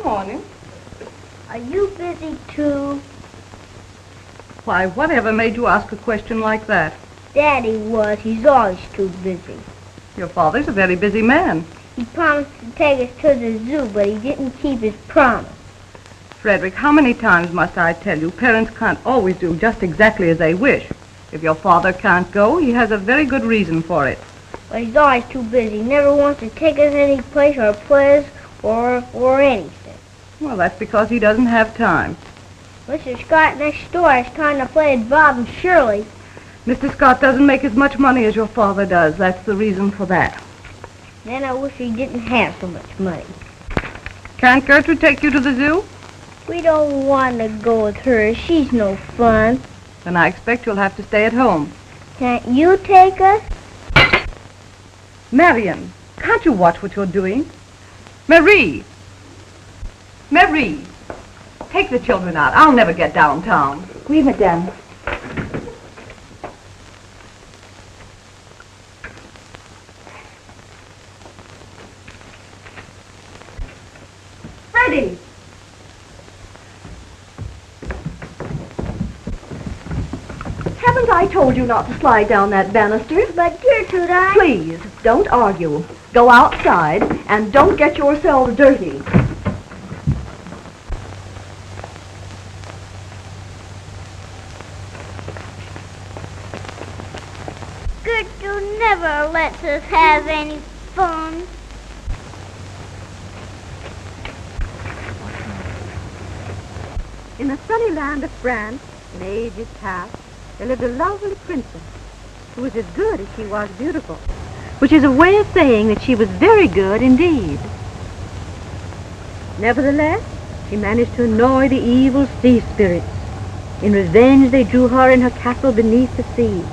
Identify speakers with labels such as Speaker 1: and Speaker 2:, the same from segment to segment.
Speaker 1: morning.
Speaker 2: Are you busy, too?
Speaker 1: Why, whatever made you ask a question like that?
Speaker 2: Daddy was. He's always too busy.
Speaker 1: Your father's a very busy man.
Speaker 2: He promised to take us to the zoo, but he didn't keep his promise.
Speaker 1: Frederick, how many times must I tell you, parents can't always do just exactly as they wish. If your father can't go, he has a very good reason for it.
Speaker 2: But he's always too busy. He never wants to take us any place or play us or anything.
Speaker 1: Well, that's because he doesn't have time.
Speaker 2: Mr. Scott next door is trying to play at Bob and Shirley.
Speaker 1: Mr. Scott doesn't make as much money as your father does. That's the reason for that.
Speaker 2: Then I wish he didn't have so much money.
Speaker 1: Can't Gertrude take you to the zoo?
Speaker 2: We don't want to go with her. She's no fun.
Speaker 1: Then I expect you'll have to stay at home.
Speaker 2: Can't you take us?
Speaker 1: Marion, can't you watch what you're doing? Marie! Marie! Take the children out. I'll never get downtown.
Speaker 3: Oui, madame.
Speaker 1: Freddie! Haven't I told you not to slide down that banister?
Speaker 2: But Gertrude,
Speaker 1: Please, don't argue. Go outside and don't get yourselves dirty.
Speaker 2: Gertrude never lets us have any fun.
Speaker 3: In the sunny land of France, in ages past, there lived a lovely princess who was as good as she was beautiful, which is a way of saying that she was very good indeed. Nevertheless, she managed to annoy the evil sea spirits. In revenge, they drew her in her castle beneath the sea.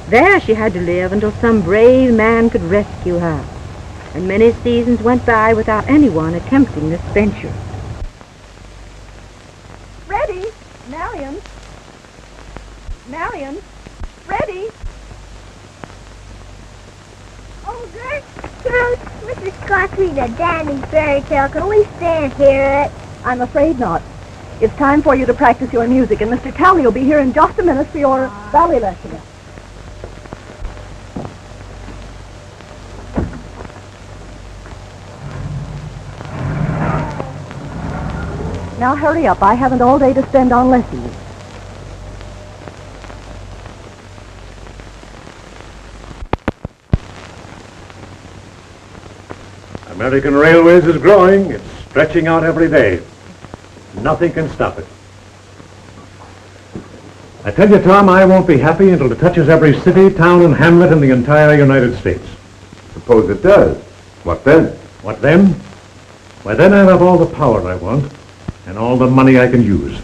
Speaker 3: There she had to live until some brave man could rescue her, and many seasons went by without anyone attempting this venture.
Speaker 1: Freddie! Marion! Marion! Freddie!
Speaker 2: Oh, Gertrude, Mr. Scott's reading a dandy fairy tale. Can we stay and hear it?
Speaker 1: I'm afraid not. It's time for you to practice your music, and Mr. Talley will be here in just a minute for your ballet lesson. Now hurry up. I haven't all day to spend on lessons.
Speaker 4: American Railways is growing. It's stretching out every day. Nothing can stop it. I tell you, Tom, I won't be happy until it touches every city, town, and hamlet in the entire United States.
Speaker 5: Suppose it does. What then?
Speaker 4: What then? Why, then I'll have all the power I want and all the money I can use.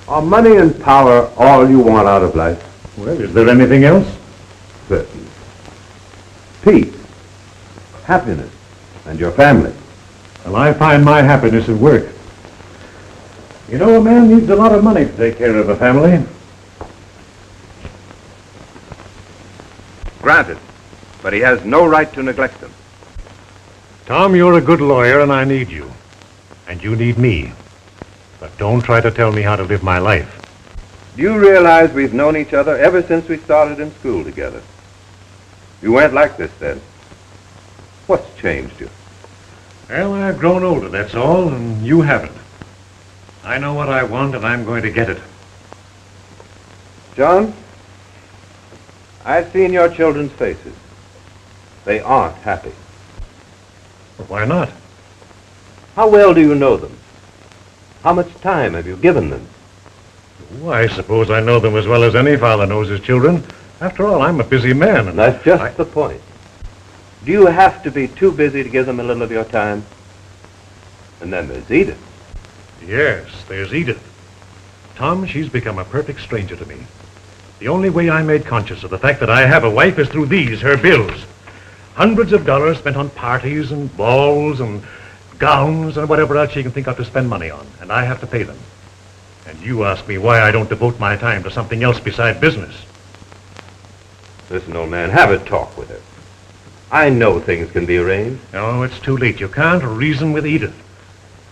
Speaker 5: Are money and power all you want out of life?
Speaker 4: Well, is there anything else?
Speaker 5: Certainly. Peace, happiness, and your family.
Speaker 4: Well, I find my happiness at work. You know, a man needs a lot of money to take care of a family.
Speaker 5: Granted, but he has no right to neglect them.
Speaker 4: Tom, you're a good lawyer, and I need you. And you need me. But don't try to tell me how to live my life.
Speaker 5: Do you realize we've known each other ever since we started in school together? You weren't like this then. What's changed you?
Speaker 4: Well, I've grown older, that's all, and you haven't. I know what I want, and I'm going to get it.
Speaker 5: John, I've seen your children's faces. They aren't happy.
Speaker 4: Well, why not?
Speaker 5: How well do you know them? How much time have you given them?
Speaker 4: Oh, I suppose I know them as well as any father knows his children. After all, I'm a busy man. And
Speaker 5: that's just the point. Do you have to be too busy to give them a little of your time? And then there's Edith.
Speaker 4: Yes, there's Edith. Tom, she's become a perfect stranger to me. The only way I made conscious of the fact that I have a wife is through these, her bills. Hundreds of dollars spent on parties and balls and gowns and whatever else she can think of to spend money on, and I have to pay them. And you ask me why I don't devote my time to something else beside business.
Speaker 5: Listen, old man, have a talk with her. I know things can be arranged.
Speaker 4: No, it's too late. You can't reason with Edith.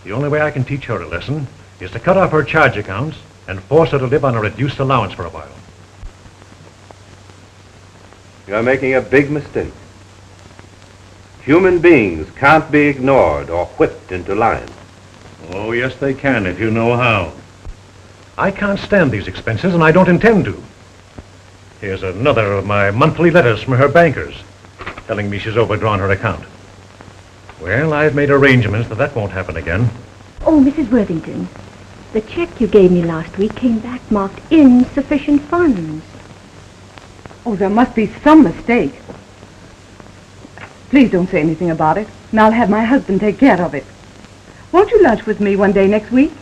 Speaker 4: The only way I can teach her a lesson is to cut off her charge accounts and force her to live on a reduced allowance for a while.
Speaker 5: You're making a big mistake. Human beings can't be ignored or whipped into line.
Speaker 4: Oh, yes, they can, if you know how. I can't stand these expenses, and I don't intend to. Here's another of my monthly letters from her bankers, telling me she's overdrawn her account. Well, I've made arrangements that won't happen again.
Speaker 3: Oh, Mrs. Worthington, the check you gave me last week came back marked insufficient funds.
Speaker 1: Oh, there must be some mistake. Please don't say anything about it, and I'll have my husband take care of it. Won't you lunch with me one day next week?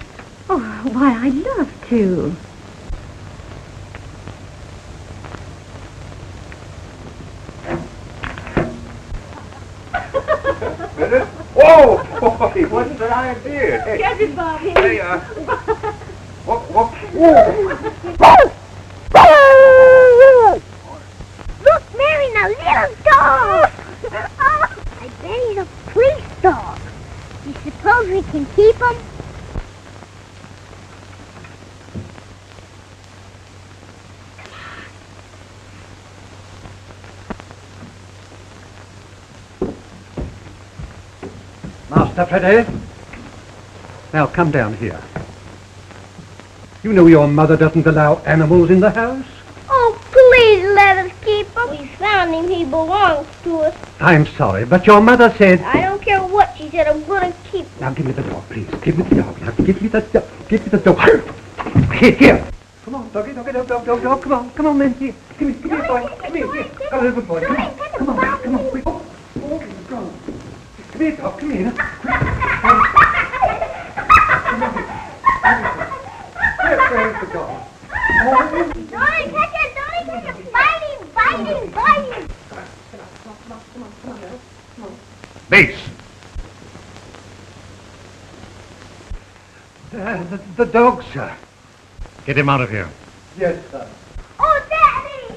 Speaker 3: Oh, why, I'd love to.
Speaker 5: Whoa! Boy, wasn't an idea. Hey,
Speaker 2: Get it, Bobby.
Speaker 5: hey, whoa.
Speaker 2: Look, Mary, a little dog. Oh, I bet he's a police dog. You suppose we can keep him?
Speaker 6: Master Freddy? Now come down here. You know your mother doesn't allow animals in the house?
Speaker 2: Oh, please let us keep him. We found him. He belongs to us.
Speaker 6: I'm sorry, but your mother said...
Speaker 2: I don't care what she said. I'm going to keep him.
Speaker 6: Now give me the dog, please. Give me the dog. Now give me the dog. Give me the dog. Here. Come on, doggy, dog. Come on, then. Here. Come here, boy. Come here. Come here, good boy. Come on. Quick. Oh, he's gone. Come here, dog. Come here. Where's the dog?
Speaker 2: Don't touch it. Bite him. Come on.
Speaker 4: Bates!
Speaker 6: The dog, sir.
Speaker 4: Get him out of here.
Speaker 6: Yes, sir.
Speaker 2: Oh, Daddy.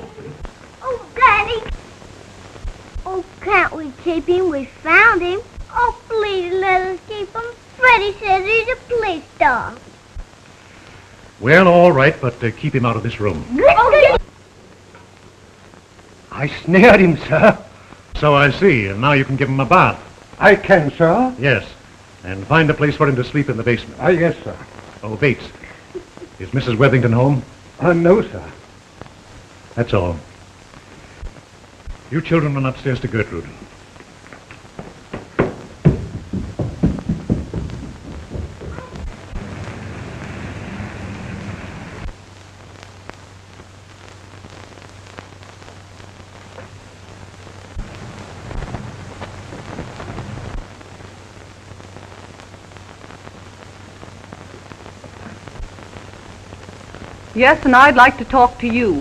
Speaker 2: Oh, can't we keep him? We found him. Oh, please let us keep him. Freddie says he's a police dog.
Speaker 4: Well, all right, but keep him out of this room.
Speaker 6: I snared him, sir.
Speaker 4: So I see, and now you can give him a bath.
Speaker 6: I can, sir.
Speaker 4: Yes, and find a place for him to sleep in the basement.
Speaker 6: Yes, sir.
Speaker 4: Oh, Bates, is Mrs. Worthington home?
Speaker 6: No, sir.
Speaker 4: That's all. You children run upstairs to Gertrude.
Speaker 1: Yes, and I'd like to talk to you.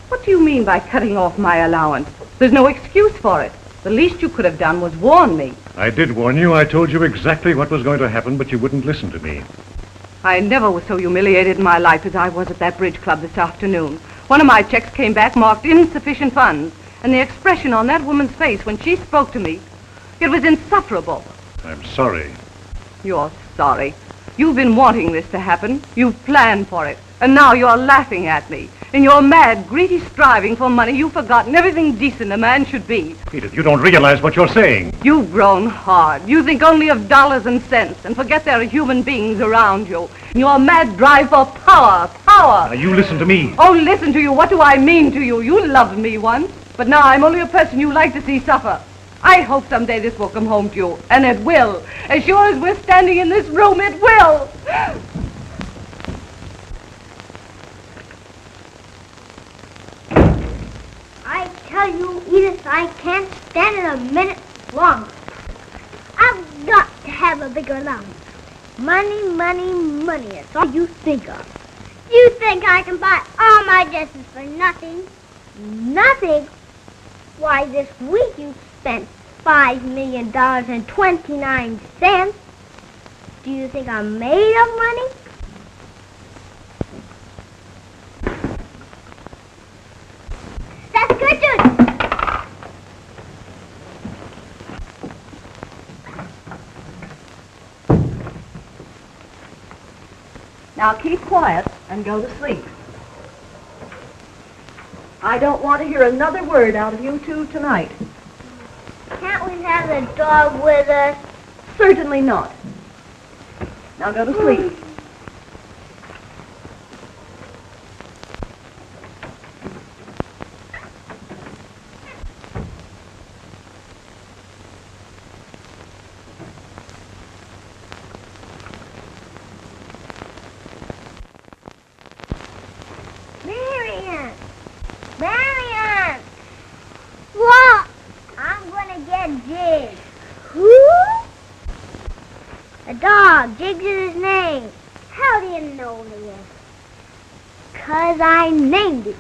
Speaker 1: What do you mean by cutting off my allowance? There's no excuse for it. The least you could have done was warn me.
Speaker 4: I did warn you. I told you exactly what was going to happen, but you wouldn't listen to me.
Speaker 1: I never was so humiliated in my life as I was at that bridge club this afternoon. One of my checks came back marked insufficient funds, and the expression on that woman's face when she spoke to me, it was insufferable.
Speaker 4: I'm sorry.
Speaker 1: You're sorry. You've been wanting this to happen. You've planned for it. And now you're laughing at me. In your mad, greedy striving for money, you've forgotten everything decent a man should be.
Speaker 4: Edith, you don't realize what you're saying.
Speaker 1: You've grown hard. You think only of dollars and cents and forget there are human beings around you. In your mad drive for power.
Speaker 4: Now, you listen to me.
Speaker 1: Oh, listen to you. What do I mean to you? You loved me once, but now I'm only a person you like to see suffer. I hope someday this will come home to you, and it will. As sure as we're standing in this room, it will.
Speaker 2: I tell you, Edith, I can't stand it a minute longer. I've got to have a bigger allowance. Money, money, money. That's all you think of. You think I can buy all my dresses for nothing? Nothing? Why, this week you spent $5 million and 29 cents. Do you think I'm made of money? That's good, Judy.
Speaker 1: Now keep quiet and go to sleep. I don't want to hear another word out of you two tonight.
Speaker 2: Can't we have the dog with us?
Speaker 1: Certainly not. Now go to sleep.
Speaker 2: Marian! What? I'm gonna get Jig. Who? A dog. Jig's is his name. How do you know this? 'Cause I named him.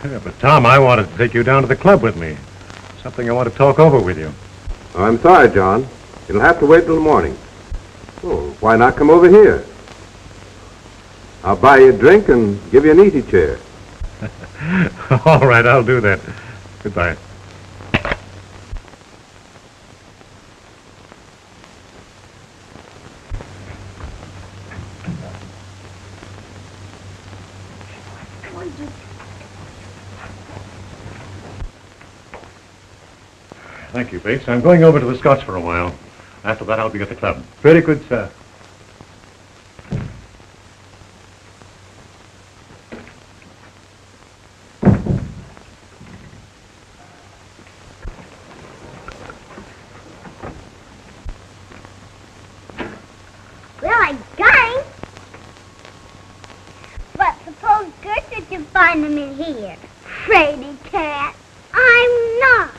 Speaker 4: Yeah, but Tom, I wanted to take you down to the club with me. Something I want to talk over with you.
Speaker 5: Oh, I'm sorry, John. It'll have to wait till the morning. Oh, why not come over here? I'll buy you a drink and give you an easy chair.
Speaker 4: All right, I'll do that. Goodbye. Thank you, Bates. I'm going over to the Scots for a while. After that, I'll be at the club.
Speaker 6: Very good, sir.
Speaker 2: Well, I got him. But suppose Gertrude can find him in here. Fraidy cat. I'm not.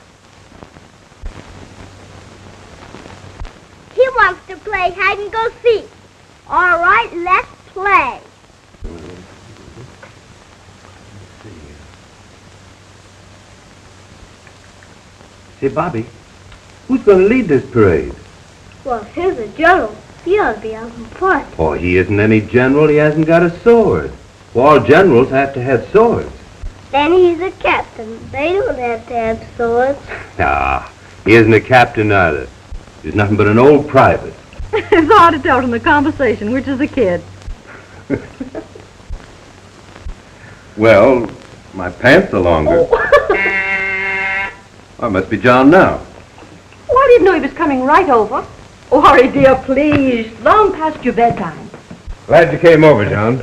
Speaker 2: He wants to play hide and go seek. All right, let's play.
Speaker 6: Say, Bobby, who's going to lead this parade?
Speaker 2: Well, if he's a general, he ought to be out in front.
Speaker 6: Oh, he isn't any general. He hasn't got a sword. Well, all generals have to have swords.
Speaker 2: Then he's a captain. They don't have to have swords.
Speaker 6: Ah, he isn't a captain either. He's nothing but an old private.
Speaker 3: It's hard to tell from the conversation which is the kid.
Speaker 5: Well, my pants are longer. Oh, it must be John now.
Speaker 3: Oh, I didn't know he was coming right over. Oh, Harry, dear, please. Long past your bedtime.
Speaker 5: Glad you came over, John.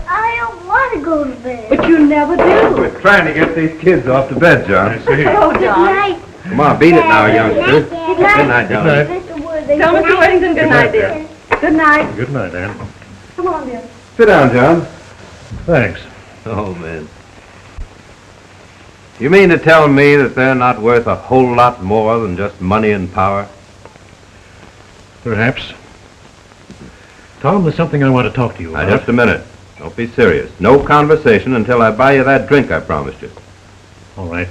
Speaker 2: I don't want to go to bed.
Speaker 3: But you never do.
Speaker 5: We're trying to get these kids off to bed, John.
Speaker 4: I see.
Speaker 3: Oh,
Speaker 2: Good
Speaker 3: John.
Speaker 2: night.
Speaker 5: Come on, beat it now, youngster.
Speaker 2: Good
Speaker 5: Good
Speaker 2: night.
Speaker 5: night, John.
Speaker 4: Good
Speaker 2: Mr. Worthing.
Speaker 3: Tell Mr. Worthington good night, dear. Good night.
Speaker 4: Good night, Ann.
Speaker 3: Come on, dear.
Speaker 5: Sit down, John.
Speaker 4: Thanks.
Speaker 5: Oh, man. You mean to tell me that they're not worth a whole lot more than just money and power?
Speaker 4: Perhaps. Tom, there's something I want to talk to you about.
Speaker 5: Now, just a minute. Don't be serious. No conversation until I buy you that drink I promised you.
Speaker 4: All right.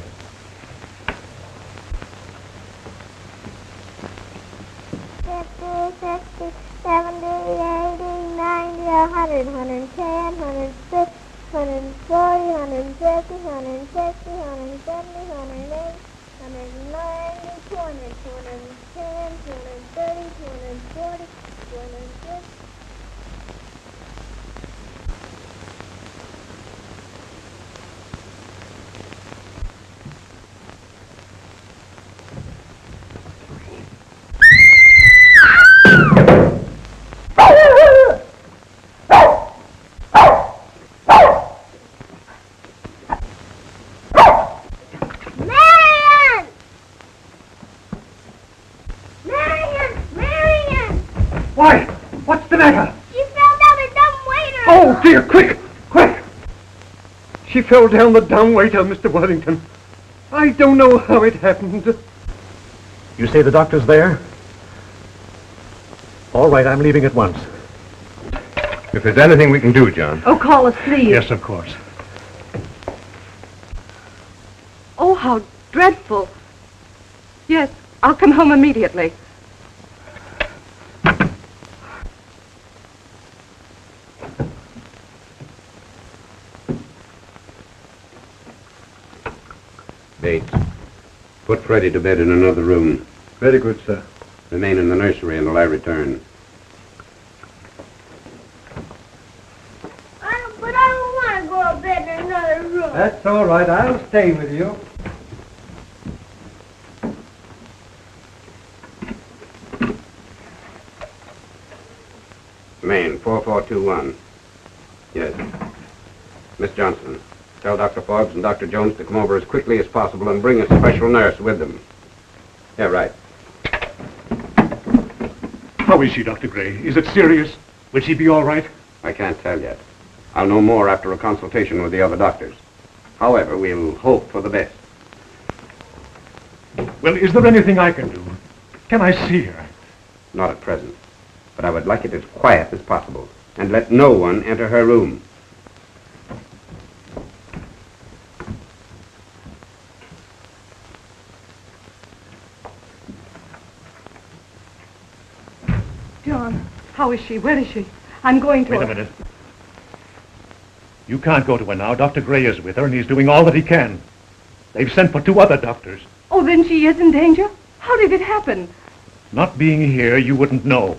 Speaker 6: Why? What's the matter?
Speaker 2: She fell down the dumb waiter.
Speaker 6: Oh, dear, quick, quick! She fell down the dumb waiter, Mr. Worthington. I don't know how it happened.
Speaker 4: You say the doctor's there? All right, I'm leaving at once.
Speaker 5: If there's anything we can do, John.
Speaker 1: Oh, call us, please.
Speaker 4: Yes, of course.
Speaker 1: Oh, how dreadful. Yes, I'll come home immediately.
Speaker 7: Bates, put Freddie to bed in another room.
Speaker 6: Very good, sir.
Speaker 7: Remain in the nursery until I return.
Speaker 2: But I don't want to go to bed in another room.
Speaker 6: That's all right. I'll stay with you.
Speaker 7: Maine, 4421. Yes. Miss Johnson, tell Dr. Forbes and Dr. Jones to come over as quickly as possible and bring a special nurse with them. Yeah, right.
Speaker 4: How is she, Dr. Gray? Is it serious? Will she be all right?
Speaker 7: I can't tell yet. I'll know more after a consultation with the other doctors. However, we'll hope for the best.
Speaker 4: Well, is there anything I can do? Can I see her?
Speaker 7: Not at present. But I would like it as quiet as possible. And let no one enter her room.
Speaker 1: John, how is she? Where is she? I'm going to
Speaker 4: Wait
Speaker 1: her.
Speaker 4: a minute. You can't go to her now. Dr. Gray is with her, and he's doing all that he can. They've sent for 2 other doctors.
Speaker 1: Oh, then she is in danger? How did it happen?
Speaker 4: Not being here, you wouldn't know.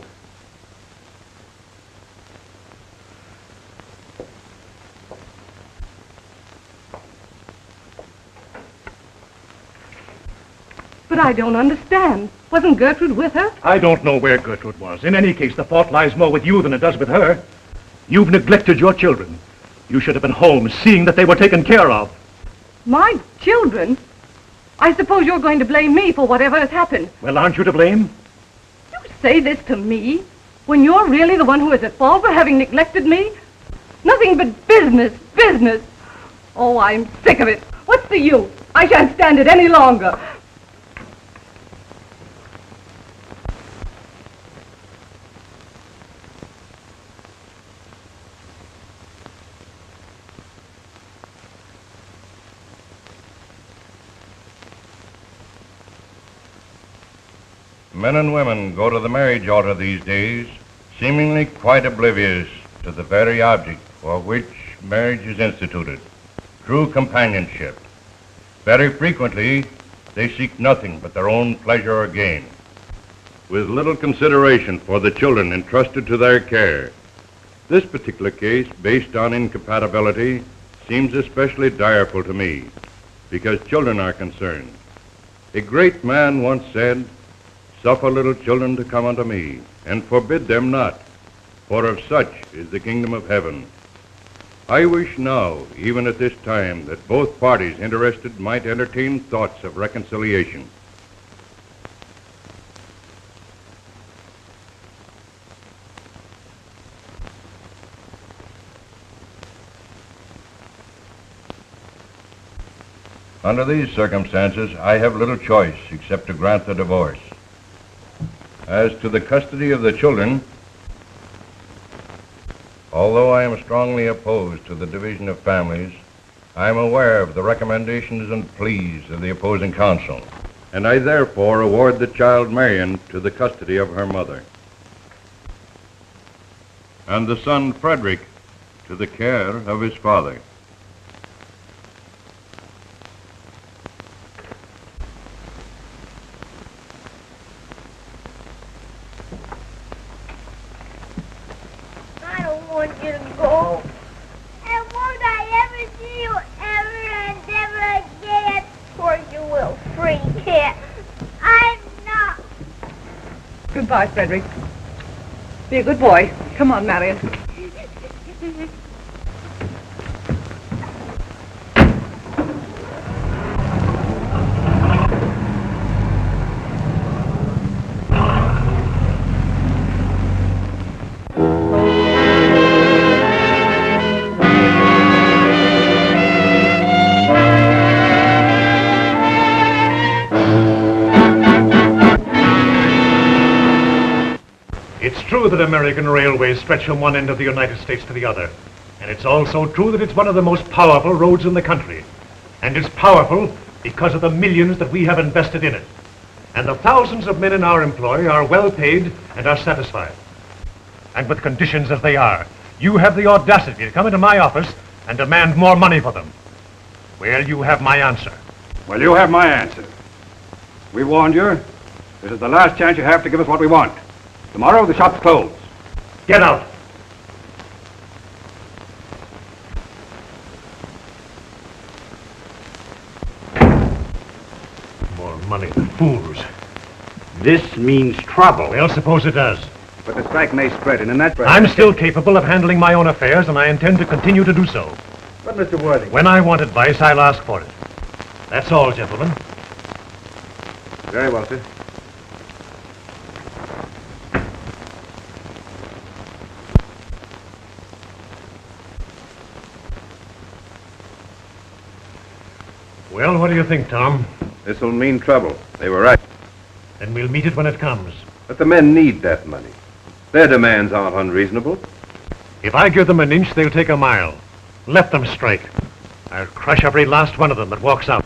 Speaker 1: But I don't understand. Wasn't Gertrude with her?
Speaker 4: I don't know where Gertrude was. In any case, the fault lies more with you than it does with her. You've neglected your children. You should have been home, seeing that they were taken care of.
Speaker 1: My children? I suppose you're going to blame me for whatever has happened.
Speaker 4: Well, aren't you to blame?
Speaker 1: You say this to me when you're really the one who is at fault for having neglected me? Nothing but business, business. Oh, I'm sick of it. What's the use? I shan't stand it any longer.
Speaker 8: Men and women go to the marriage altar these days, seemingly quite oblivious to the very object for which marriage is instituted, true companionship. Very frequently, they seek nothing but their own pleasure or gain. With little consideration for the children entrusted to their care. This particular case, based on incompatibility, seems especially direful to me, because children are concerned. A great man once said, "Suffer little children to come unto me, and forbid them not, for of such is the kingdom of heaven." I wish now, even at this time, that both parties interested might entertain thoughts of reconciliation. Under these circumstances, I have little choice except to grant the divorce. As to the custody of the children, although I am strongly opposed to the division of families, I am aware of the recommendations and pleas of the opposing counsel, and I therefore award the child Marion to the custody of her mother, and the son Frederick to the care of his father.
Speaker 2: I don't want you to go. And won't I ever see you ever and ever again? Of course you will, free kid. I'm not.
Speaker 1: Goodbye, Frederick. Be a good boy. Come on, Marion.
Speaker 4: It's true that American railways stretch from one end of the United States to the other. And it's also true that it's one of the most powerful roads in the country. And it's powerful because of the millions that we have invested in it. And the thousands of men in our employ are well paid and are satisfied. And with conditions as they are, you have the audacity to come into my office and demand more money for them. Well, you have my answer.
Speaker 7: Well, you have my answer. We warned you. This is the last chance you have to give us what we want. Tomorrow, the shop's closed.
Speaker 4: Get out. More money than fools.
Speaker 7: This means trouble.
Speaker 4: Well, suppose it does.
Speaker 7: But the strike may spread, and in that...
Speaker 4: I'm still capable of handling my own affairs, and I intend to continue to do so.
Speaker 7: But, Mr. Worthing...
Speaker 4: When I want advice, I'll ask for it. That's all, gentlemen.
Speaker 7: Very well, sir.
Speaker 4: Well, what do you think, Tom?
Speaker 5: This will mean trouble. They were right.
Speaker 4: Then we'll meet it when it comes.
Speaker 5: But the men need that money. Their demands aren't unreasonable.
Speaker 4: If I give them an inch, they'll take a mile. Let them strike. I'll crush every last one of them that walks out.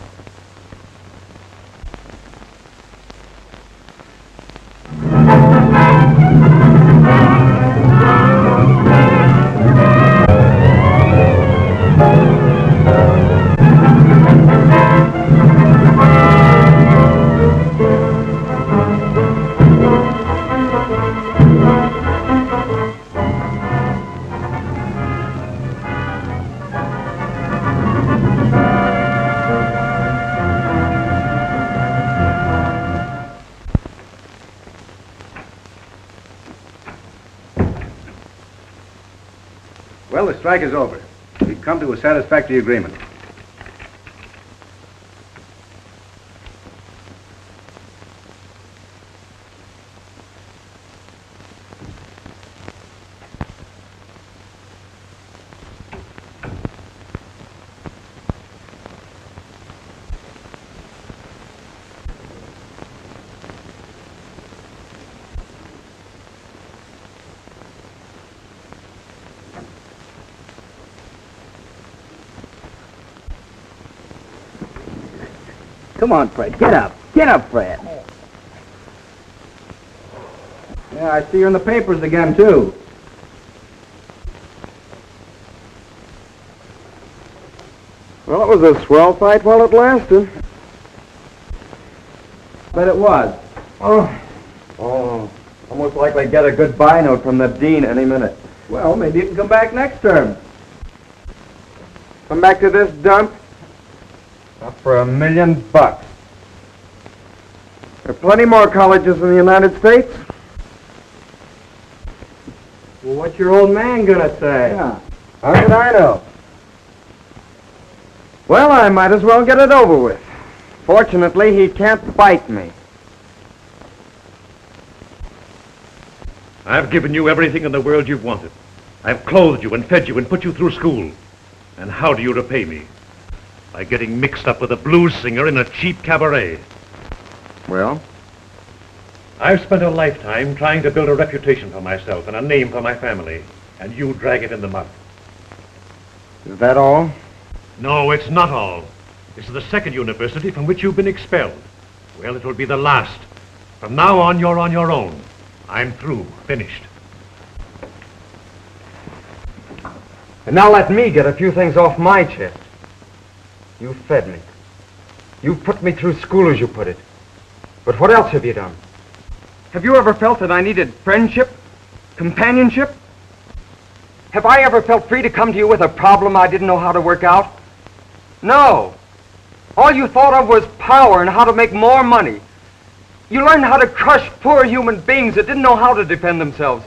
Speaker 7: Well, the strike is over. We've come to a satisfactory agreement.
Speaker 6: Come on, Fred. Get up. Get up, Fred.
Speaker 7: Yeah, I see you're in the papers again, too.
Speaker 5: Well, it was a swell fight while it lasted.
Speaker 7: Bet it was.
Speaker 5: Oh, almost likely to get a goodbye note from the dean any minute.
Speaker 7: Well, maybe you can come back next term.
Speaker 5: Come back to this dump? Not for $1 million. There are plenty more colleges in the United States.
Speaker 6: Well, what's your old man gonna say?
Speaker 5: Yeah. How did I know? Well, I might as well get it over with. Fortunately, he can't bite me.
Speaker 4: I've given you everything in the world you've wanted. I've clothed you and fed you and put you through school. And how do you repay me? by getting mixed up with a blues singer in a cheap cabaret.
Speaker 6: Well?
Speaker 4: I've spent a lifetime trying to build a reputation for myself and a name for my family, and you drag it in the mud.
Speaker 6: Is that all?
Speaker 4: No, it's not all. This is the second university from which you've been expelled. Well, it will be the last. From now on, you're on your own. I'm through. Finished.
Speaker 6: And now let me get a few things off my chest. You fed me. You put me through school, as you put it. But what else have you done? Have you ever felt that I needed friendship? Companionship? Have I ever felt free to come to you with a problem I didn't know how to work out? No. All you thought of was power and how to make more money. You learned how to crush poor human beings that didn't know how to defend themselves.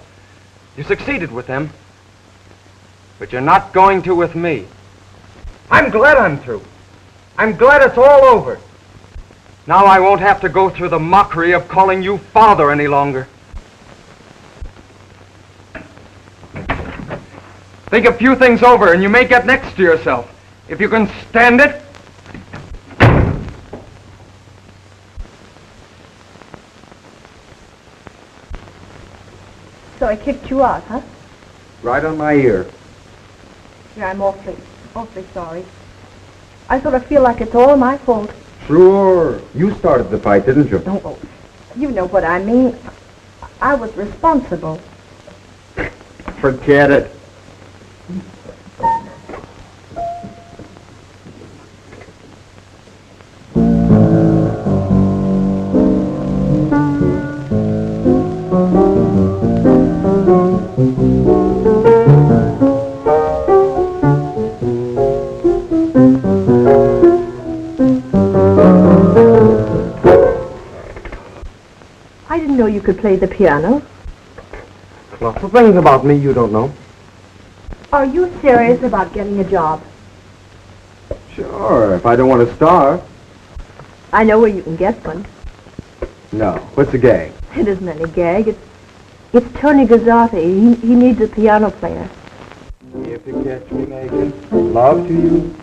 Speaker 6: You succeeded with them. But you're not going to with me. I'm glad I'm through. I'm glad it's all over. Now I won't have to go through the mockery of calling you father any longer. Think a few things over and you may get next to yourself. If you can stand it.
Speaker 3: So I kicked you out, huh?
Speaker 6: Right on my ear.
Speaker 3: Yeah, I'm awfully sorry. I sort of feel like it's all my fault.
Speaker 6: Sure. You started the fight, didn't you?
Speaker 3: Oh, you know what I mean. I was responsible.
Speaker 6: Forget it.
Speaker 3: I didn't know you could play the piano.
Speaker 6: Lots of things about me you don't know.
Speaker 3: Are you serious about getting a job?
Speaker 6: Sure, if I don't want to starve.
Speaker 3: I know where you can get one.
Speaker 6: No. What's the gag?
Speaker 3: It isn't any gag. It's Tony Gazzotti. He needs a piano player.
Speaker 6: If you catch me making love to you,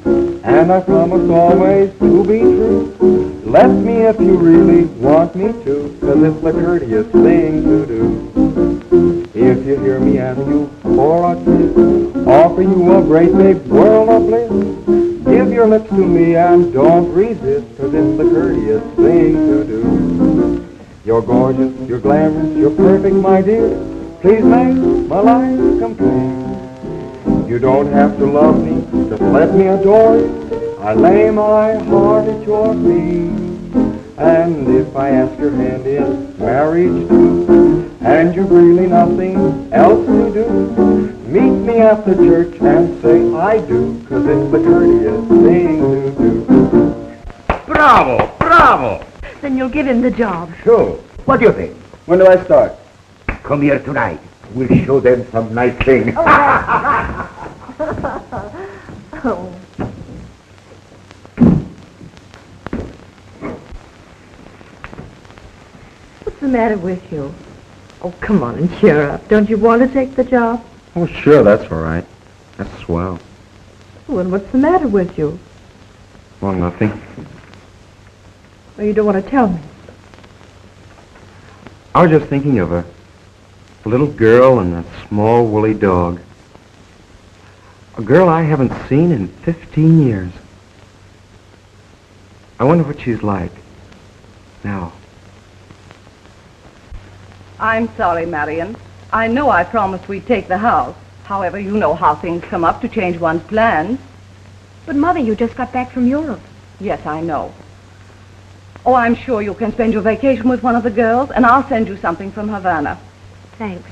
Speaker 6: and I promise always to be true, let me if you really want me to, 'cause it's the courteous thing to do. If you hear me ask you for a kiss, offer you a great big world of bliss, give your lips to me and don't resist, 'cause it's the courteous thing to do. You're gorgeous, you're glamorous, you're perfect, my dear, please make my life complete. You don't have to love me, just let me adore you. I lay my heart at your feet. And if I ask your hand in marriage too, and you've really nothing else to do, meet me at the church and say I do, 'cause it's the courteous thing to do.
Speaker 9: Bravo, bravo.
Speaker 3: Then you'll give him the job.
Speaker 9: So, what do you think?
Speaker 6: When do I start?
Speaker 9: Come here tonight. We'll show them some nice thing.
Speaker 3: Oh. What's the matter with you? Oh, come on and cheer up. Don't you want to take the job?
Speaker 6: Oh, sure, that's all right. That's swell.
Speaker 3: Well, what's the matter with you?
Speaker 6: Well, nothing.
Speaker 3: Well, you don't want to tell me.
Speaker 6: I was just thinking of a little girl and a small woolly dog. A girl I haven't seen in 15 years. I wonder what she's like now.
Speaker 1: I'm sorry, Marion. I know I promised we'd take the house. However, you know how things come up to change one's plans.
Speaker 3: But, Mother, you just got back from Europe.
Speaker 1: Yes, I know. Oh, I'm sure you can spend your vacation with one of the girls, and I'll send you something from Havana.
Speaker 3: Thanks.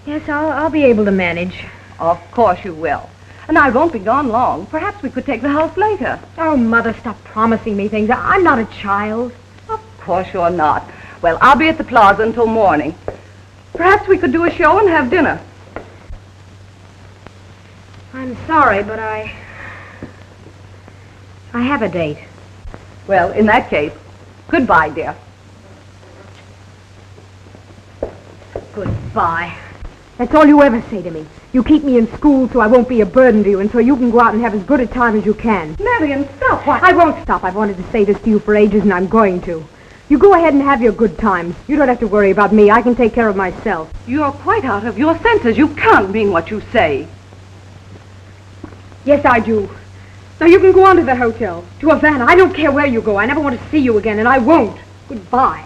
Speaker 3: Yes, I'll be able to manage.
Speaker 1: Of course you will. And I won't be gone long. Perhaps we could take the house later.
Speaker 3: Oh, Mother, stop promising me things. I'm not a child.
Speaker 1: Of course you're not. Well, I'll be at the plaza until morning. Perhaps we could do a show and have dinner.
Speaker 3: I'm sorry, but I have a date.
Speaker 1: Well, in that case, goodbye, dear.
Speaker 3: Goodbye. That's all you ever say to me. You keep me in school so I won't be a burden to you and so you can go out and have as good a time as you can.
Speaker 1: Marion, stop. Why?
Speaker 3: I won't stop. I've wanted to say this to you for ages and I'm going to. You go ahead and have your good times. You don't have to worry about me. I can take care of myself.
Speaker 1: You're quite out of your senses. You can't mean what you say.
Speaker 3: Yes, I do. Now you can go on to the hotel, to Havana. I don't care where you go. I never want to see you again, and I won't. Goodbye.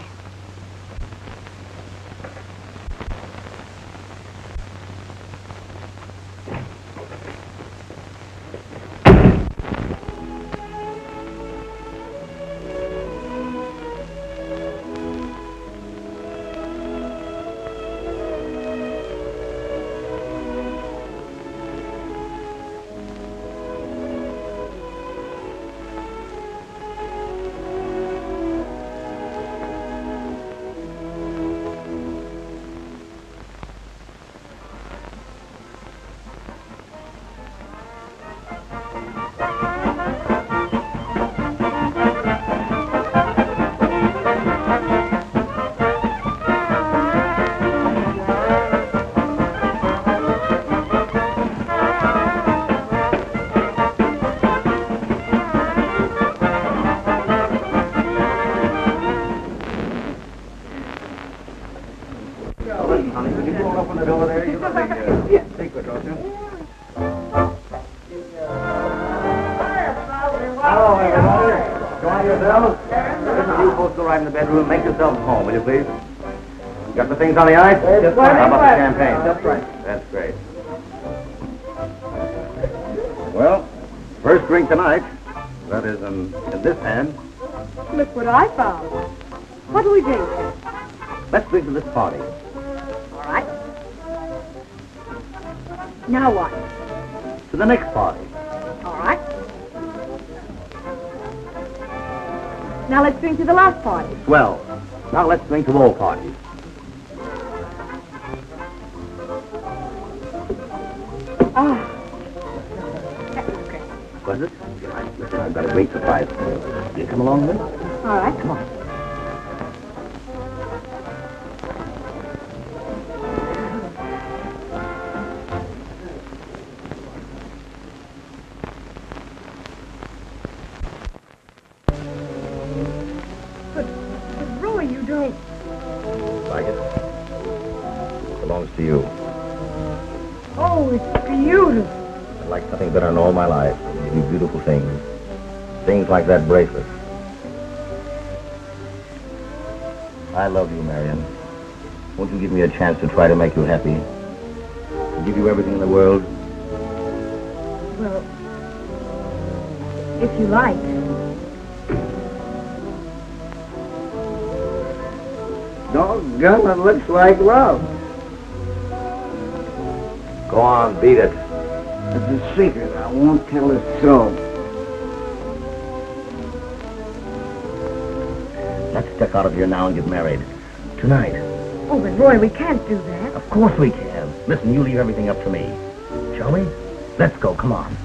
Speaker 6: Make yourselves home, will you please? Got the things on the ice? Just right. How about the champagne? Just right. That's great. Well, first drink tonight. That is in this hand.
Speaker 3: Look what I found. What do we drink?
Speaker 6: Let's drink to this party.
Speaker 3: All right. Now what?
Speaker 6: To the next party.
Speaker 3: All right. Now let's drink to the last party.
Speaker 6: Swell. Now let's drink to all parties.
Speaker 3: Ah. That was great.
Speaker 6: Was it? Right. Listen, I've got a great surprise for you. You come along with me?
Speaker 3: All right.
Speaker 6: Come on. Like it? It belongs to you.
Speaker 3: Oh, it's beautiful.
Speaker 6: I'd like nothing better in all my life. You do beautiful things. Things like that bracelet. I love you, Marion. Won't you give me a chance to try to make you happy? To give you everything in the world?
Speaker 3: Well, if you like.
Speaker 6: Doggone, it looks like love. Go on, beat it.
Speaker 10: It's a secret. I won't tell a soul.
Speaker 6: Let's duck out of here now and get married. Tonight.
Speaker 3: Oh, but Roy, we can't do that.
Speaker 6: Of course we can. Listen, you leave everything up to me. Shall we? Let's go, come on.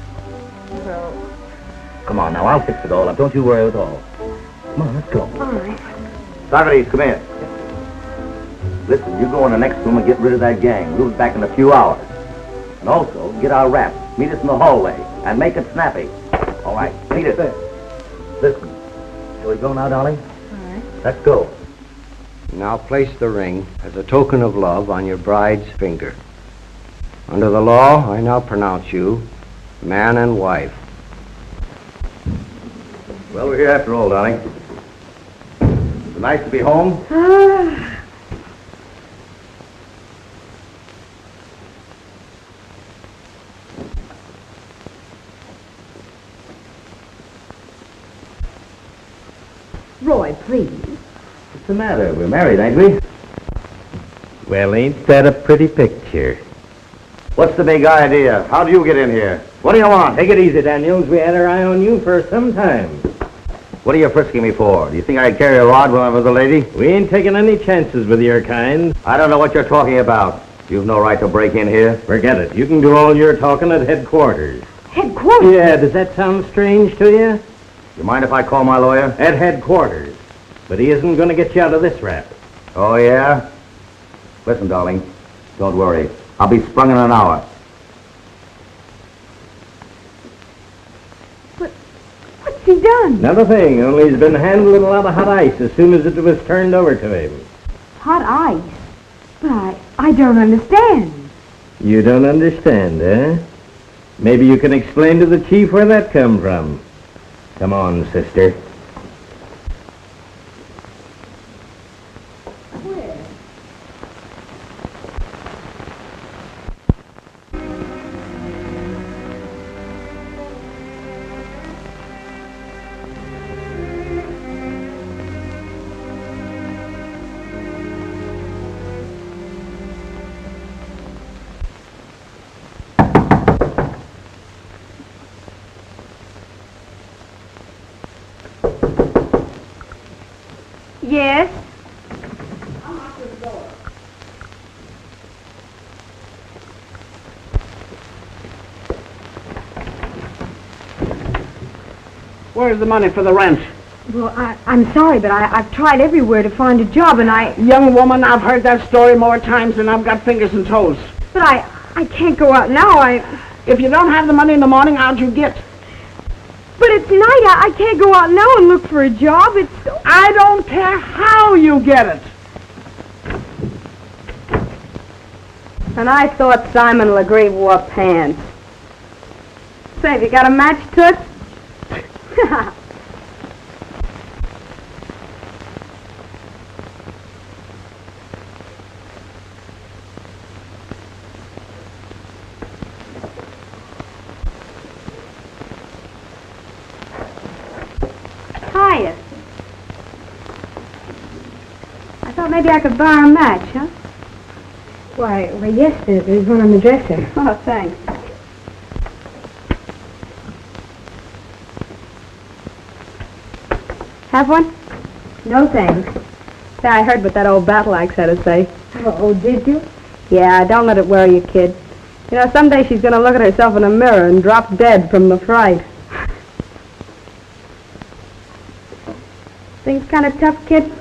Speaker 3: Well...
Speaker 6: Come on, now, I'll fix it all up. Don't you worry at all. Come on, let's go.
Speaker 3: All right.
Speaker 6: Socrates, come here. Listen, you go in the next room and get rid of that gang. We'll be back in a few hours. And also, get our wrap. Meet us in the hallway. And make it snappy. All right, meet us there. Listen, shall we go now, darling?
Speaker 3: All right.
Speaker 6: Let's go.
Speaker 10: Now place the ring as a token of love on your bride's finger. Under the law, I now pronounce you man and wife.
Speaker 6: Well, we're here after all, darling. It's nice to be home.
Speaker 3: Roy, please.
Speaker 6: What's the matter? We're married, ain't we?
Speaker 10: Well, ain't that a pretty picture?
Speaker 6: What's the big idea? How do you get in here? What do you want?
Speaker 10: Take it easy, Daniels. We had our eye on you for some time.
Speaker 6: What are you frisking me for? Do you think I'd carry a rod when I was a lady?
Speaker 10: We ain't taking any chances with your kind.
Speaker 6: I don't know what you're talking about. You've no right to break in here.
Speaker 10: Forget it. You can do all your talking at headquarters.
Speaker 3: Headquarters?
Speaker 10: Yeah, does that sound strange to you?
Speaker 6: You mind if I call my lawyer?
Speaker 10: At headquarters. But he isn't going to get you out of this rap.
Speaker 6: Oh, yeah? Listen, darling, don't worry. I'll be sprung in an hour.
Speaker 11: done?
Speaker 12: Not a thing, only he's been handling a lot of hot ice as soon as it was turned over to him.
Speaker 11: Hot ice? But I don't understand.
Speaker 12: You don't understand, eh? Maybe you can explain to the chief where that come from. Come on, sister.
Speaker 11: Yes?
Speaker 6: Where's the money for the rent?
Speaker 11: Well, I'm sorry, but I've tried everywhere to find a job, and
Speaker 6: Young woman, I've heard that story more times than I've got fingers and toes.
Speaker 11: But I can't go out now.
Speaker 6: If you don't have the money in the morning, how'd you get?
Speaker 11: But it's night. I can't go out now and look for a job.
Speaker 6: I don't care how you get it.
Speaker 1: And I thought Simon Legree wore pants. Say, have you got a match, Toots?
Speaker 11: Hiya. I thought maybe I could borrow a match, huh? Why, yes, there's one on the dresser.
Speaker 1: Oh, thanks.
Speaker 11: Have one?
Speaker 1: No, thanks. Say, I heard what that old battle axe had to say.
Speaker 11: Oh, did you?
Speaker 1: Yeah, don't let it worry you, kid. You know, someday she's going to look at herself in a mirror and drop dead from the fright. Things kind of tough, kid?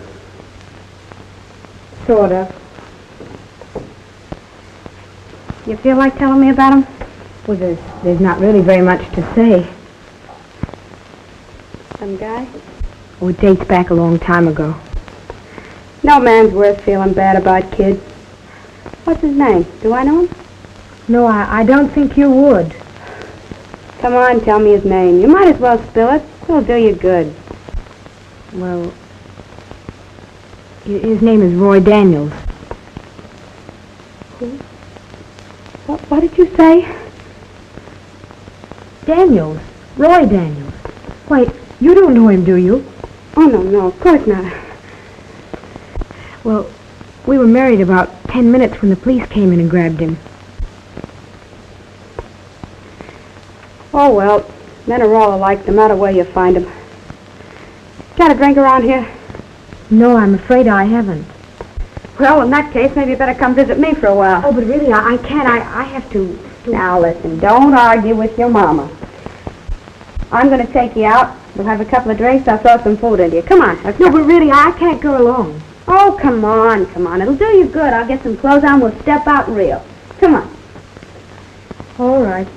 Speaker 11: Sort of.
Speaker 1: You feel like telling me about him?
Speaker 11: Well, there's not really very much to say.
Speaker 1: Some guy?
Speaker 11: Oh, it dates back a long time ago.
Speaker 1: No man's worth feeling bad about, kid. What's his name? Do I know him?
Speaker 11: No, I don't think you would.
Speaker 1: Come on, tell me his name. You might as well spill it. It'll do you good.
Speaker 11: Well, his name is Roy Daniels.
Speaker 1: Who? What did you say?
Speaker 11: Daniels. Roy Daniels. Wait, you don't know him, do you?
Speaker 1: Oh, no, of course not.
Speaker 11: Well, we were married about 10 minutes when the police came in and grabbed him.
Speaker 1: Oh, well, men are all alike no matter where you find them. Got a drink around here?
Speaker 11: No, I'm afraid I haven't.
Speaker 1: Well, in that case, maybe you better come visit me for a while.
Speaker 11: Oh, but really, I can't. I have to...
Speaker 1: Now, listen, don't argue with your mama. I'm going to take you out. We'll have a couple of drinks. I'll throw some food into you. Come on.
Speaker 11: No, but really, I can't go alone.
Speaker 1: Oh, come on. It'll do you good. I'll get some clothes on. We'll step out real. Come on.
Speaker 11: All right.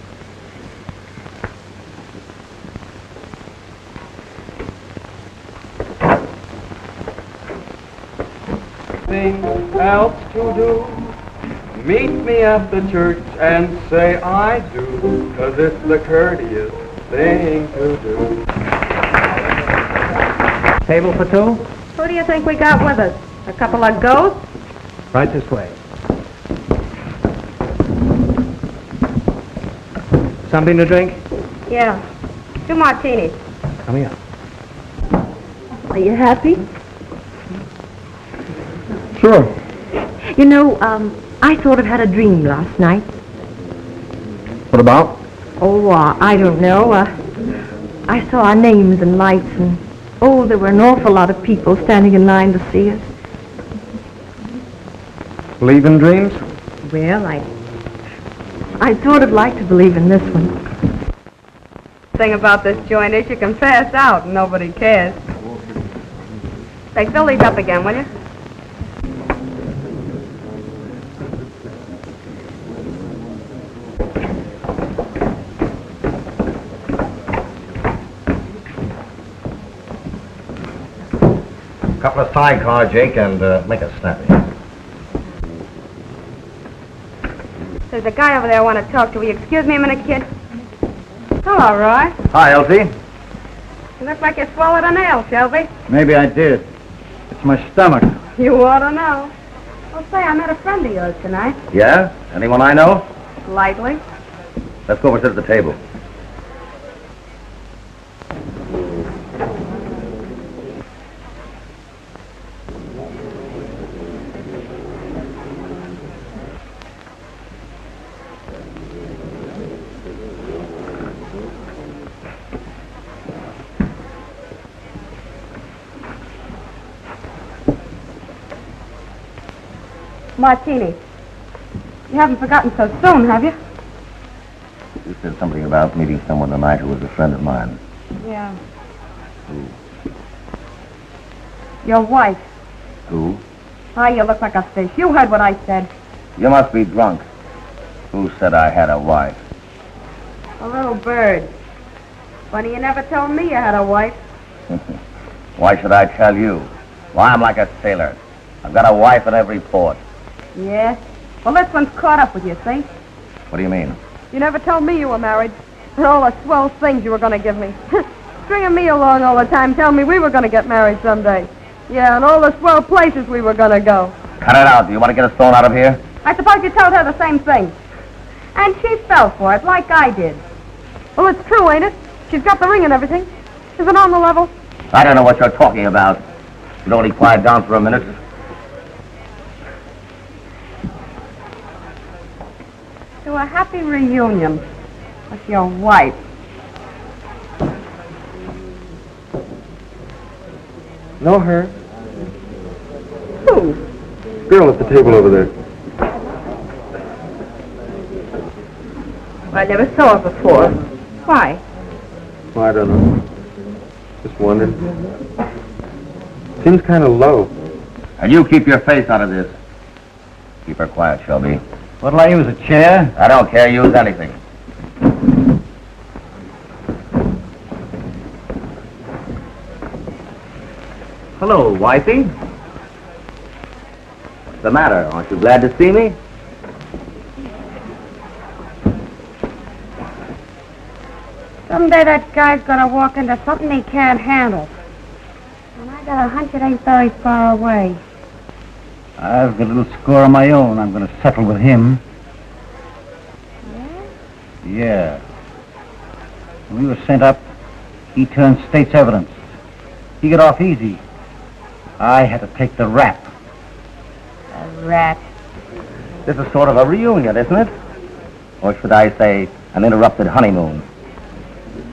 Speaker 13: Nothing else to do. Meet me at the church and say I do, 'cause it's the courteous thing to do.
Speaker 6: Table for two?
Speaker 1: Who do you think we got with us? A couple of ghosts?
Speaker 6: Right this way. Something to drink?
Speaker 1: Yeah. 2 martinis.
Speaker 6: Come here.
Speaker 1: Are you happy?
Speaker 6: Sure.
Speaker 14: You know, I sort of had a dream last night.
Speaker 6: What about?
Speaker 14: Oh, I don't know. I saw our names and lights, and, there were an awful lot of people standing in line to see us.
Speaker 6: Believe in dreams?
Speaker 14: Well, I'd sort of like to believe in this one.
Speaker 1: The thing about this joint is you can pass out and nobody cares. Hey, fill these up again, will you?
Speaker 12: Couple of sidecars, Jake, and make it snappy.
Speaker 11: There's a guy over there I want to talk to. Will you excuse me a minute, kid? Hello, Roy.
Speaker 15: Hi, Elsie.
Speaker 11: You look like you swallowed a nail, Shelby.
Speaker 15: Maybe I did. It's my stomach.
Speaker 11: You ought to know. Well, say, I met a friend of yours tonight.
Speaker 15: Yeah? Anyone I know?
Speaker 11: Lightly.
Speaker 15: Let's go over and sit at the table.
Speaker 11: Martini. You haven't forgotten so soon, have you?
Speaker 15: You said something about meeting someone tonight who was a friend of mine.
Speaker 11: Yeah.
Speaker 15: Who?
Speaker 11: Your wife.
Speaker 15: Who?
Speaker 11: Why, you look like a fish. You heard what I said.
Speaker 15: You must be drunk. Who said I had a wife?
Speaker 11: A little bird. Funny you never told me you had a wife.
Speaker 15: Why should I tell you? Why, I'm like a sailor. I've got a wife at every port.
Speaker 11: Yeah? Well, this one's caught up with you, see?
Speaker 15: What do you mean?
Speaker 11: You never told me you were married. And all the swell things you were going to give me. Stringing me along all the time, telling me we were going to get married someday. Yeah, and all the swell places we were going to go.
Speaker 15: Cut it out. Do you want to get us thrown out of here?
Speaker 11: I suppose you told her the same thing. And she fell for it, like I did. Well, it's true, ain't it? She's got the ring and everything. Is it on the level?
Speaker 15: I don't know what you're talking about. You'd only quiet down for a minute.
Speaker 11: To a happy reunion with your wife.
Speaker 13: Know her?
Speaker 11: Who?
Speaker 13: Girl at the table over there.
Speaker 11: I never saw her before. Why?
Speaker 13: Oh, I don't know. Just wondering. Seems kind of low.
Speaker 15: And you keep your face out of this. Keep her quiet, Shelby.
Speaker 12: What'll I use, a chair?
Speaker 15: I don't care. Use anything.
Speaker 12: Hello, wifey.
Speaker 15: What's the matter? Aren't you glad to see me?
Speaker 11: Someday that guy's gonna walk into something he can't handle. And I got a hunch it ain't very far away.
Speaker 12: I've got a little score of my own. I'm going to settle with him.
Speaker 11: Yeah?
Speaker 12: Yeah. When we were sent up, he turned state's evidence. He got off easy. I had to take the rap.
Speaker 11: A rat.
Speaker 15: This is sort of a reunion, isn't it? Or should I say, an interrupted honeymoon?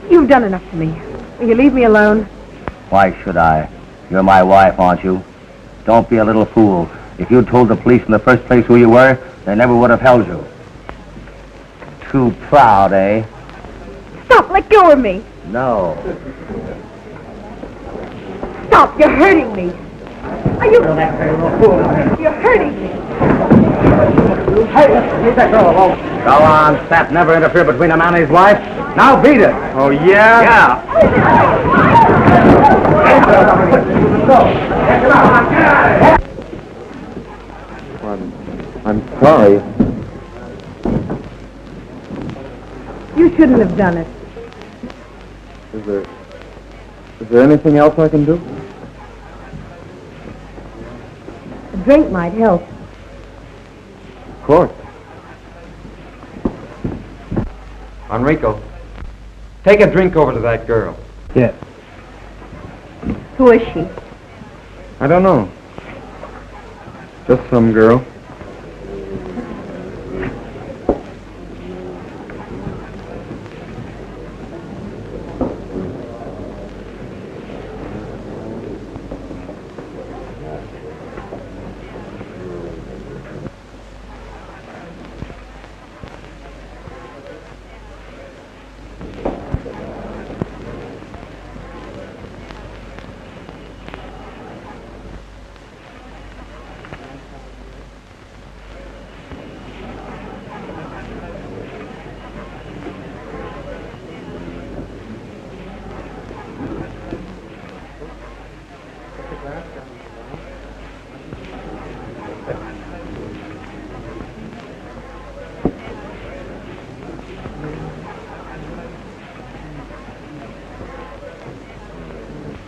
Speaker 11: You've done enough to me. Will you leave me alone?
Speaker 15: Why should I? You're my wife, aren't you? Don't be a little fool. If you'd told the police in the first place who you were, they never would have held you. Too proud, eh?
Speaker 11: Stop! Let go of me!
Speaker 15: No.
Speaker 11: Stop! You're hurting me! Are you... You're hurting me!
Speaker 15: Hey, leave that girl alone. Go on, Sap. Never interfere between a man and his wife. Now beat it.
Speaker 13: Oh, yeah?
Speaker 15: Yeah.
Speaker 13: I'm sorry.
Speaker 11: You shouldn't have done it.
Speaker 13: Is there anything else I can do?
Speaker 11: A drink might help.
Speaker 13: Of course. Enrico, take a drink over to that girl.
Speaker 12: Yes.
Speaker 11: Who is she?
Speaker 13: I don't know. Just some girl.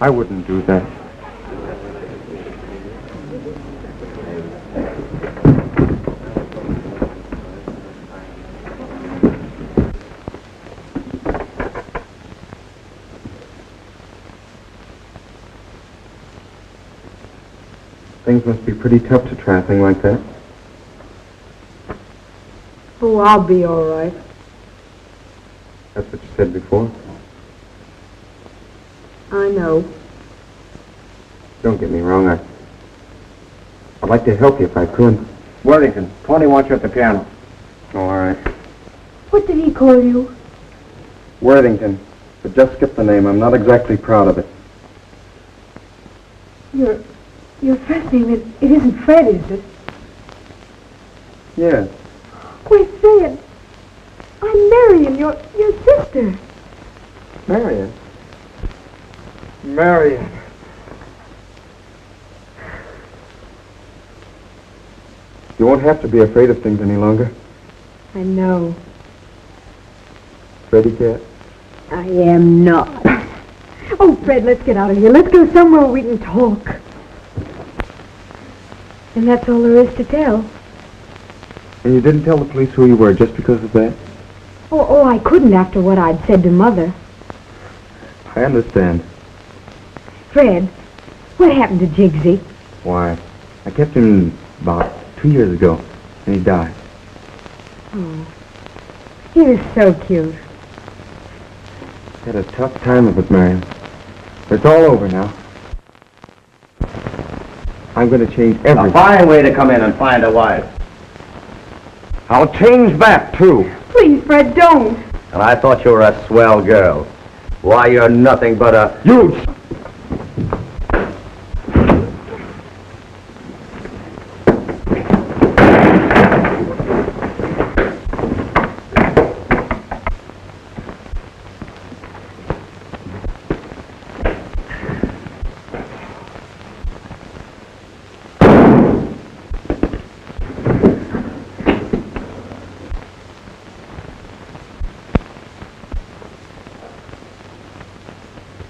Speaker 6: I wouldn't do that. Things must be pretty tough to try a thing like that.
Speaker 3: Oh, I'll be all right.
Speaker 6: That's what you said before.
Speaker 3: I know.
Speaker 6: Don't get me wrong, I'd like to help you if I could.
Speaker 10: Worthington, Tony wants you at the piano.
Speaker 6: Oh, all right.
Speaker 3: What did he call you?
Speaker 6: Worthington. But just skip the name. I'm not exactly proud of it.
Speaker 3: Your first name, it isn't Fred, is it?
Speaker 6: Yes.
Speaker 3: Wait, say it. I'm Marion, your sister.
Speaker 6: Marion? Marion. You won't have to be afraid of things any longer.
Speaker 3: I know.
Speaker 6: Ready, Cat?
Speaker 3: I am not. Oh, Fred, let's get out of here. Let's go somewhere where we can talk. And that's all there is to tell.
Speaker 6: And you didn't tell the police who you were just because of that?
Speaker 3: Oh, I couldn't after what I'd said to Mother.
Speaker 6: I understand.
Speaker 3: Fred, what happened to Jigsy?
Speaker 6: Why, I kept him about 2 years ago, and he died.
Speaker 3: Oh, he was so cute.
Speaker 6: Had a tough time of it, Marion. But it's all over now. I'm going to change everything.
Speaker 10: A fine way to come in and find a wife. I'll change back, too.
Speaker 3: Please, Fred, don't.
Speaker 10: And I thought you were a swell girl. Why, you're nothing but a... You...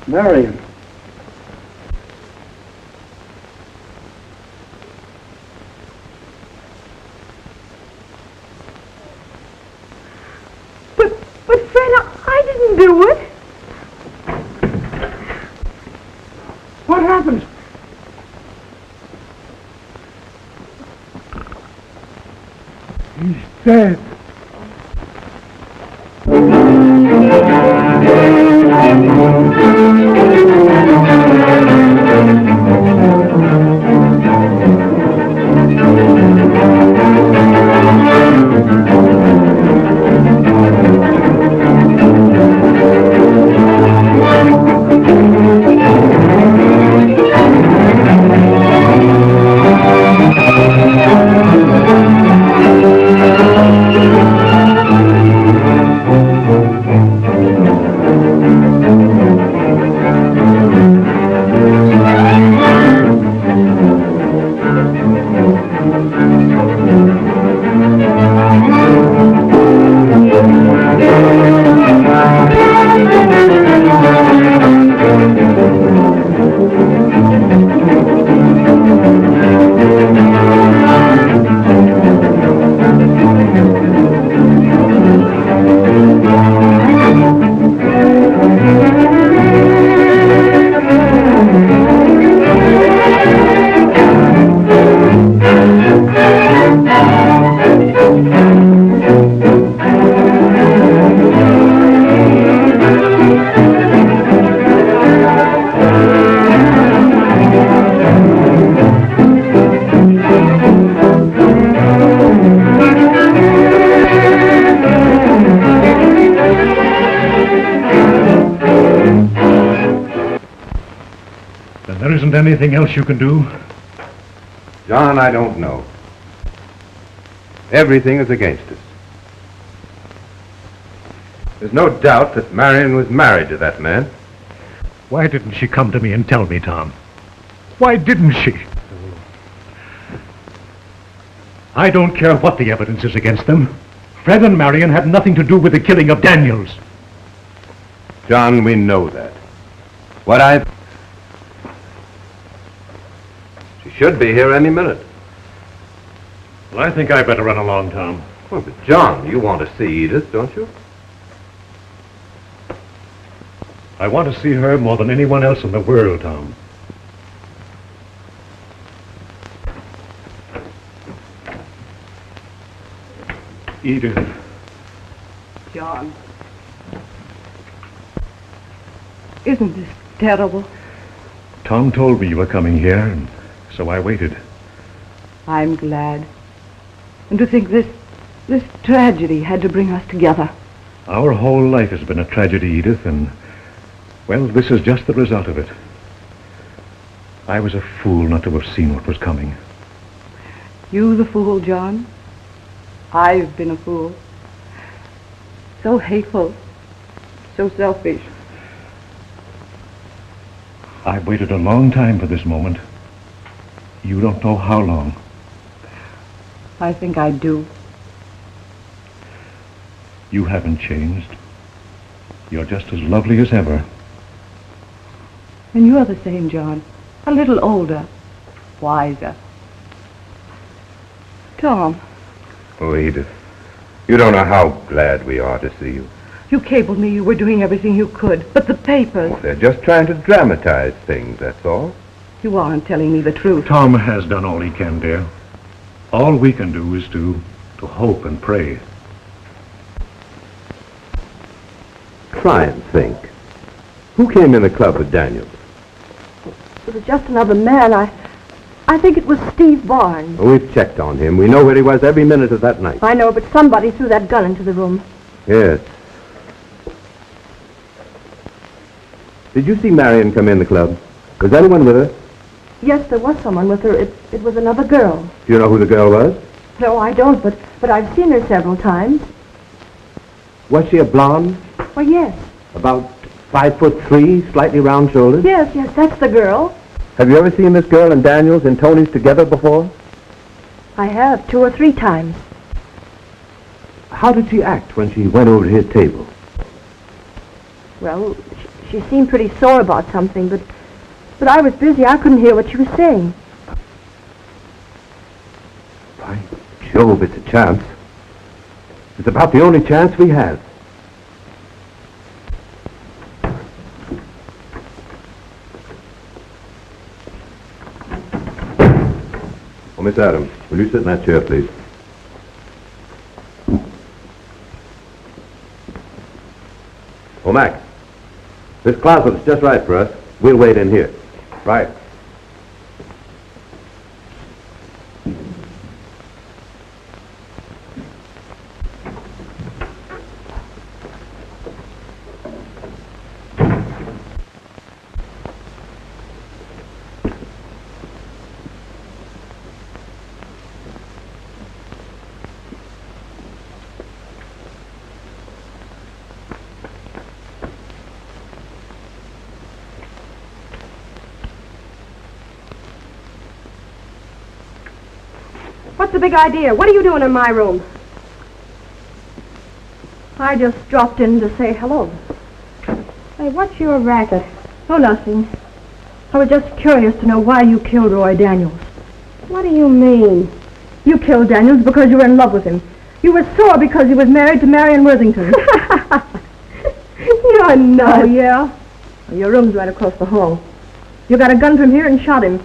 Speaker 6: Marion.
Speaker 3: But Fred, I didn't do it.
Speaker 6: What happened? He's dead.
Speaker 4: There isn't anything else you can do?
Speaker 5: John, I don't know. Everything is against us. There's no doubt that Marion was married to that man.
Speaker 4: Why didn't she come to me and tell me, Tom? Why didn't she? I don't care what the evidence is against them. Fred and Marion had nothing to do with the killing of Daniels.
Speaker 5: John, we know that. should be here any minute.
Speaker 4: Well, I think I better run along, Tom.
Speaker 5: Well, but John, you want to see Edith, don't you?
Speaker 4: I want to see her more than anyone else in the world, Tom. Edith.
Speaker 1: John. Isn't this terrible?
Speaker 4: Tom told me you were coming here, and so I waited.
Speaker 1: I'm glad. And to think this tragedy had to bring us together.
Speaker 4: Our whole life has been a tragedy, Edith, and, well, this is just the result of it. I was a fool not to have seen what was coming.
Speaker 1: You the fool, John? I've been a fool. So hateful. So selfish.
Speaker 4: I've waited a long time for this moment. You don't know how long.
Speaker 1: I think I do.
Speaker 4: You haven't changed. You're just as lovely as ever.
Speaker 1: And you're the same, John. A little older. Wiser. Tom.
Speaker 5: Oh, Edith, you don't know how glad we are to see you.
Speaker 1: You cabled me you were doing everything you could, but the papers...
Speaker 5: They're just trying to dramatize things, that's all.
Speaker 1: You aren't telling me the truth.
Speaker 4: Tom has done all he can, dear. All we can do is to hope and pray.
Speaker 5: Try and think. Who came in the club with Daniels?
Speaker 14: It was just another man. I think it was Steve Barnes.
Speaker 5: Oh, we've checked on him. We know where he was every minute of that night.
Speaker 14: I know, but somebody threw that gun into the room.
Speaker 5: Yes. Did you see Marion come in the club? Was anyone with her?
Speaker 14: Yes, there was someone with her. It was another girl.
Speaker 5: Do you know who the girl was?
Speaker 14: No, I don't, but I've seen her several times.
Speaker 5: Was she a blonde?
Speaker 14: Oh, yes.
Speaker 5: About 5'3", slightly round shoulders?
Speaker 14: Yes, that's the girl.
Speaker 5: Have you ever seen this girl and Daniels and Tony's together before?
Speaker 14: I have, 2 or 3 times.
Speaker 5: How did she act when she went over to his table?
Speaker 14: Well, she seemed pretty sore about something, but I was busy. I couldn't hear what she was saying.
Speaker 5: By Jove, it's a chance. It's about the only chance we have. Oh, Miss Adams, will you sit in that chair, please? Oh, Mac, this closet's just right for us. We'll wait in here. Right.
Speaker 11: What's the big idea? What are you doing in my room?
Speaker 14: I just dropped in to say hello.
Speaker 11: Hey, what's your racket?
Speaker 14: Oh, nothing. I was just curious to know why you killed Roy Daniels.
Speaker 11: What do you mean?
Speaker 14: You killed Daniels because you were in love with him. You were sore because he was married to Marion Worthington.
Speaker 11: You're nuts.
Speaker 14: Oh, yeah? Well, your room's right across the hall. You got a gun from here and shot him.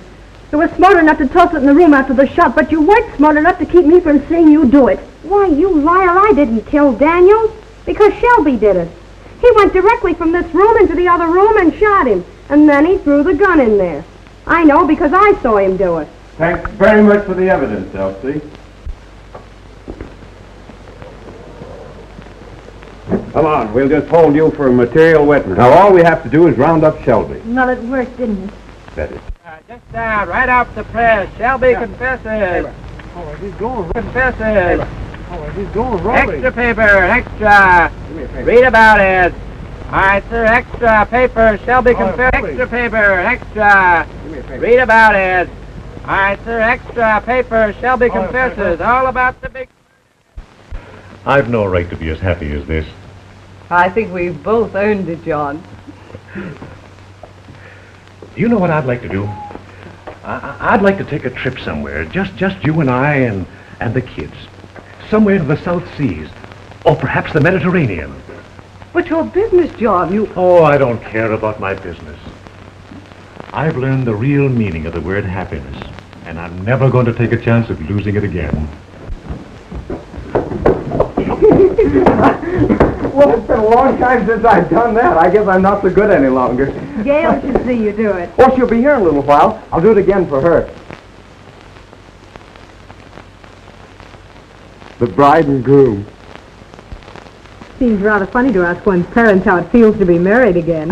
Speaker 14: You were smart enough to toss it in the room after the shot, but you weren't smart enough to keep me from seeing you do it.
Speaker 11: Why, you liar, I didn't kill Daniels. Because Shelby did it. He went directly from this room into the other room and shot him. And then he threw the gun in there. I know because I saw him do it.
Speaker 5: Thanks very much for the evidence, Elsie. Come on, we'll just hold you for a material witness. Now, all we have to do is round up Shelby.
Speaker 14: Well, it worked, didn't it?
Speaker 5: That is.
Speaker 13: Just right off the press. Shelby confesses.
Speaker 6: Oh, he's going.
Speaker 13: Confesses.
Speaker 6: Oh, he's going right.
Speaker 13: Extra paper, extra. Read about it. All right, sir, extra paper. Shelby confesses. Extra paper, extra. Read about it. All right, sir, extra paper. Shelby confesses. All about the big...
Speaker 4: I've no right to be as happy as this.
Speaker 1: I think we've both earned it, John.
Speaker 4: You know what I'd like to do? I'd like to take a trip somewhere, just you and I and the kids. Somewhere to the South Seas, or perhaps the Mediterranean.
Speaker 1: But your business, John, you...
Speaker 4: Oh, I don't care about my business. I've learned the real meaning of the word happiness, and I'm never going to take a chance of losing it again.
Speaker 6: Well, it's been a long time since I've done that. I guess I'm not so good any longer.
Speaker 11: Gail should see you do it.
Speaker 6: Oh, she'll be here in a little while. I'll do it again for her. The bride and groom.
Speaker 11: Seems rather funny to ask one's parents how it feels to be married again.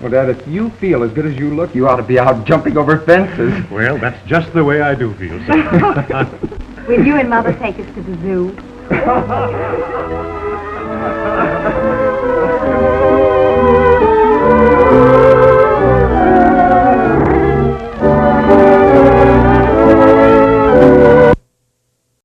Speaker 6: Well, Dad, if you feel as good as you look, you ought to be out jumping over fences.
Speaker 4: Well, that's just the way I do feel, son.
Speaker 3: Will you and Mother take us to the zoo?